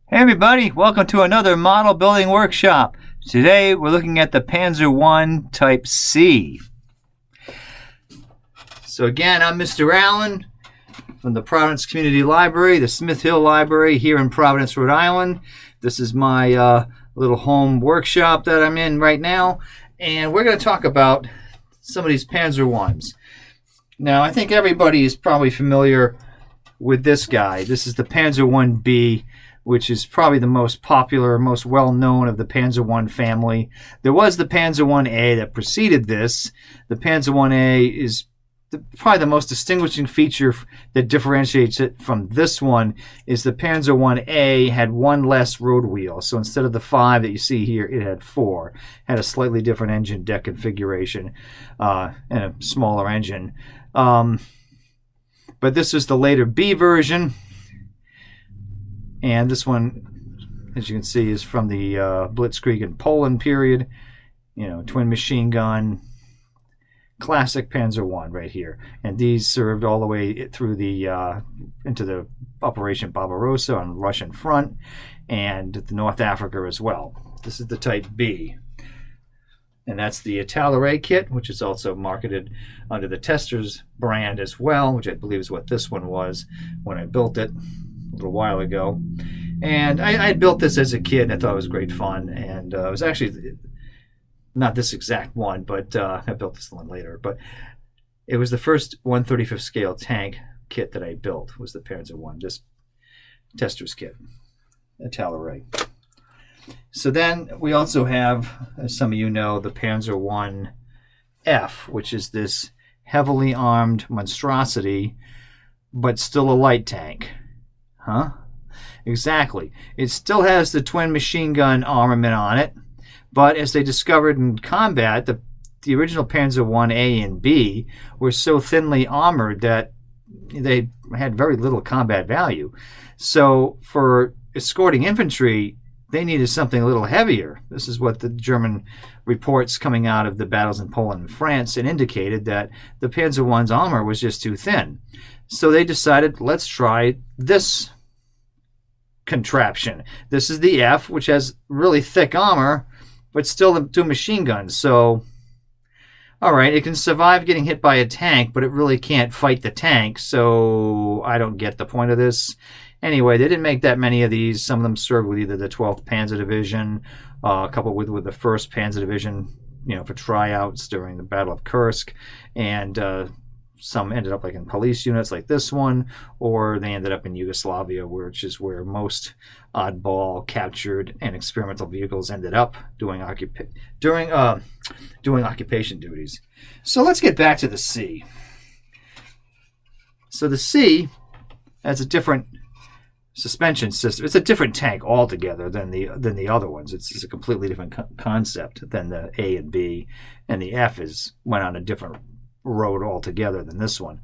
Hey everybody, welcome to another model building workshop. Today we're looking at the Panzer I Type C. So again, I'm Mr. Allen from the Providence Community Library, the Smith Hill Library here in Providence, Rhode Island. This is my little home workshop that I'm in right now, and we're going to talk about some of these Panzer Is. Now, I think everybody is probably familiar with this guy. This is the Panzer I-B, which is probably the most popular, most well-known of the Panzer I family. There was the Panzer I-A that preceded this. The Panzer I-A is probably the most distinguishing feature that differentiates it from this one is the Panzer I-A had one less road wheel. So instead of the 5 that you see here, it had 4. Had a slightly different engine deck configuration and a smaller engine. But this is the later B version. And this one, as you can see, is from the Blitzkrieg in Poland period. You know, twin machine gun, classic Panzer I right here. And these served all the way through the into the Operation Barbarossa on the Russian front and the North Africa as well. This is the Type B. And that's the Italia kit, which is also marketed under the Testors brand as well, which I believe is what this one was when I built it a little while ago. And I built this as a kid, and I thought it was great fun. And it was actually not this exact one, but I built this one later. But it was the first 1/35th scale tank kit that I built, was the Panzer I, this Testors kit, Italia. So then we also have, as some of you know, the Panzer I-F, which is this heavily armed monstrosity, but still a light tank. Huh? Exactly. It still has the twin machine gun armament on it, but as they discovered in combat, the original Panzer I-A and B were so thinly armored that they had very little combat value. So for escorting infantry, they needed something a little heavier. This is what the German reports coming out of the battles in Poland and France had indicated, that the Panzer I's armor was just too thin. So they decided, let's try this contraption. This is the F, which has really thick armor, but still 2 machine guns. So, all right, it can survive getting hit by a tank, but it really can't fight the tank. So I don't get the point of this. Anyway, they didn't make that many of these. Some of them served with either the 12th Panzer Division, a couple with the 1st Panzer Division, you know, for tryouts during the Battle of Kursk, and some ended up like in police units like this one, or they ended up in Yugoslavia, which is where most oddball captured and experimental vehicles ended up doing occupation duties. So let's get back to the C. So the C has a different suspension system. It's a different tank altogether than the other ones. It's a completely different concept than the A and B, and the F went on a different road altogether than this one.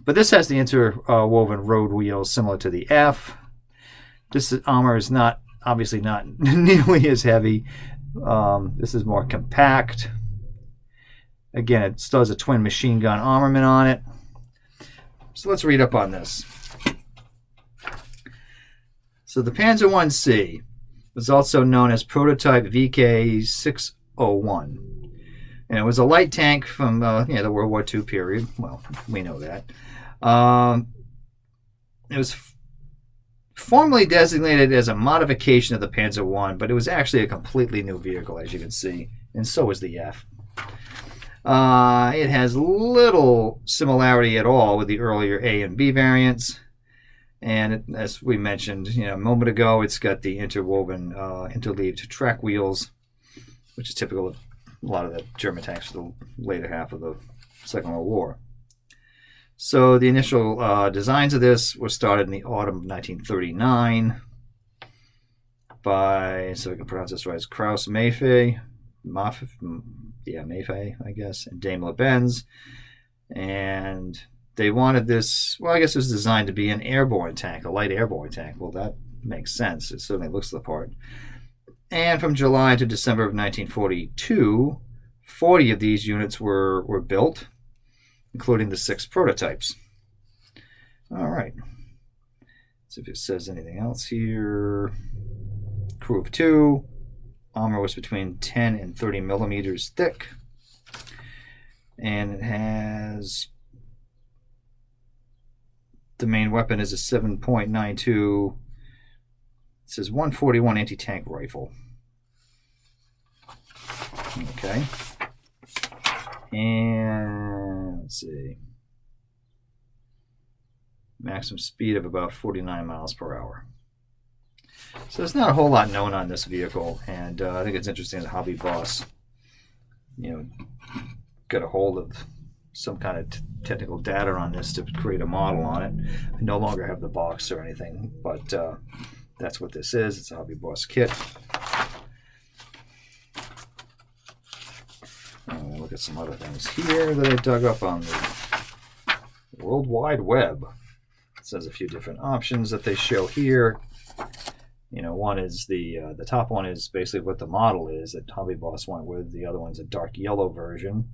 But this has the interwoven road wheels similar to the F. This armor is obviously not nearly as heavy. This is more compact. Again, it still has a twin machine gun armament on it. So let's read up on this. So the Panzer I-C was also known as prototype VK601. And it was a light tank from the World War II period. Well, we know that. It was formally designated as a modification of the Panzer I, but it was actually a completely new vehicle, as you can see. And so was the F. It has little similarity at all with the earlier A and B variants. And as we mentioned, a moment ago, it's got the interwoven interleaved track wheels, which is typical of a lot of the German tanks for the later half of the Second World War. So the initial designs of this were started in the autumn of 1939 by, so we can pronounce this right, Krauss Maffei, I guess, and Daimler-Benz. And they wanted this, well, I guess it was designed to be an airborne tank, a light airborne tank. Well, that makes sense. It certainly looks the part. And from July to December of 1942, 40 of these units were built, including the 6 prototypes. All right. Let's see if it says anything else here. crew of 2. Armor was between 10 and 30 millimeters thick. And it has... The main weapon is a 7.92. It says 141 anti-tank rifle. Okay. And let's see. Maximum speed of about 49 miles per hour. So there's not a whole lot known on this vehicle, and I think it's interesting that Hobby Boss, got a hold of some kind of technical data on this to create a model on it. I no longer have the box or anything, but that's what this is. It's a Hobby Boss kit. I'm gonna look at some other things here that I dug up on the World Wide Web. It says a few different options that they show here. One is the top one is basically what the model is that Hobby Boss went with. The other one's a dark yellow version.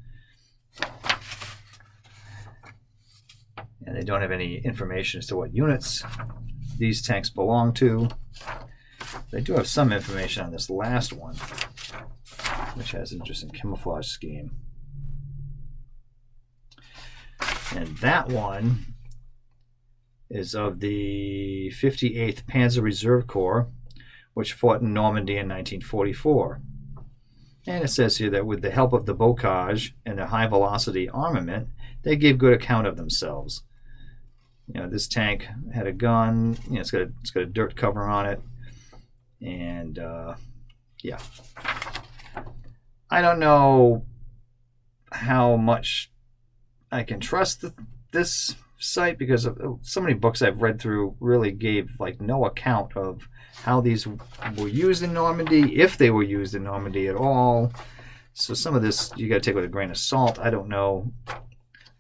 And they don't have any information as to what units these tanks belong to. They do have some information on this last one, which has an interesting camouflage scheme. And that one is of the 58th Panzer Reserve Corps, which fought in Normandy in 1944. And it says here that with the help of the bocage and the high-velocity armament, they gave good account of themselves. This tank had a gun. It's got a dirt cover on it, and yeah. I don't know how much I can trust this site, because so many books I've read through really gave no account of how these were used in Normandy, if they were used in Normandy at all. So some of this you got to take with a grain of salt. I don't know.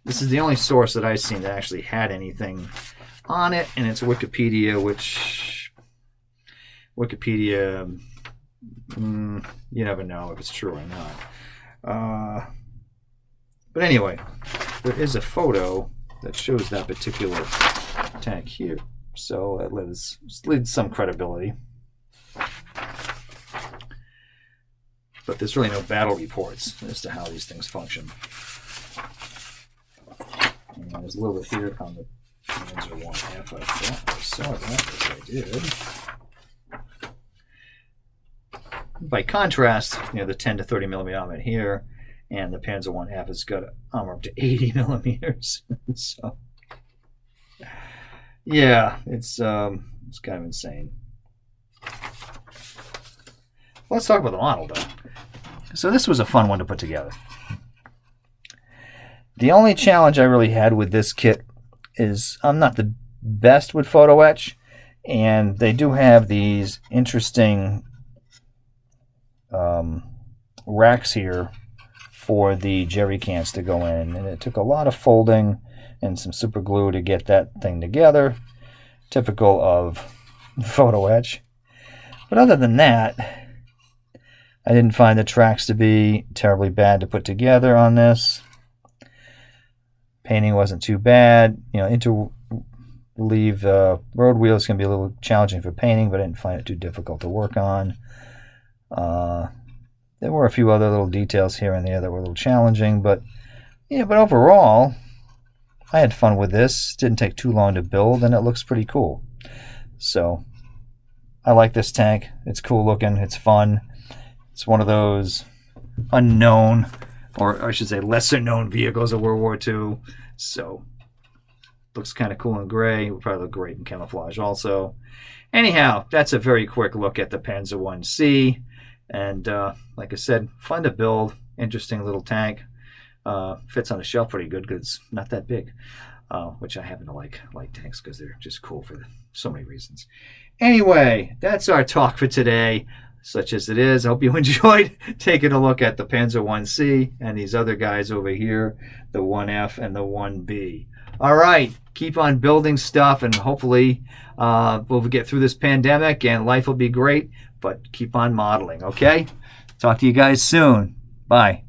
This is the only source that I've seen that actually had anything on it, and it's Wikipedia, which Wikipedia, you never know if it's true or not. But anyway, there is a photo that shows that particular tank here, so it leads some credibility. But there's really no battle reports as to how these things function. And there's a little bit here on the Panzer I Ausf. I thought I saw that, yes I did. By contrast, the 10 to 30 millimeter armor here, and the Panzer I Ausf has got armor up to 80 millimeters. So, yeah, it's kind of insane. Let's talk about the model, though. So this was a fun one to put together. The only challenge I really had with this kit is I'm not the best with photo etch, and they do have these interesting racks here for the jerry cans to go in, and it took a lot of folding and some super glue to get that thing together, typical of photo etch. But other than that, I didn't find the tracks to be terribly bad to put together on this. Painting wasn't too bad. Interleave road wheels can be a little challenging for painting, but I didn't find it too difficult to work on. There were a few other little details here and there that were a little challenging, but overall, I had fun with this. It didn't take too long to build, and it looks pretty cool. So, I like this tank. It's cool looking. It's fun. It's one of those unknown, or I should say lesser known vehicles of World War II. So, looks kind of cool in gray. It would probably look great in camouflage also. Anyhow, that's a very quick look at the Panzer I. And like I said, fun to build. Interesting little tank. Fits on the shelf pretty good because it's not that big. Which I happen to like tanks because they're just cool for so many reasons. Anyway, that's our talk for today. Such as it is, I hope you enjoyed taking a look at the Panzer I and these other guys over here, the 1F and the 1B. All right, keep on building stuff, and hopefully we'll get through this pandemic and life will be great, but keep on modeling, okay? Talk to you guys soon. Bye.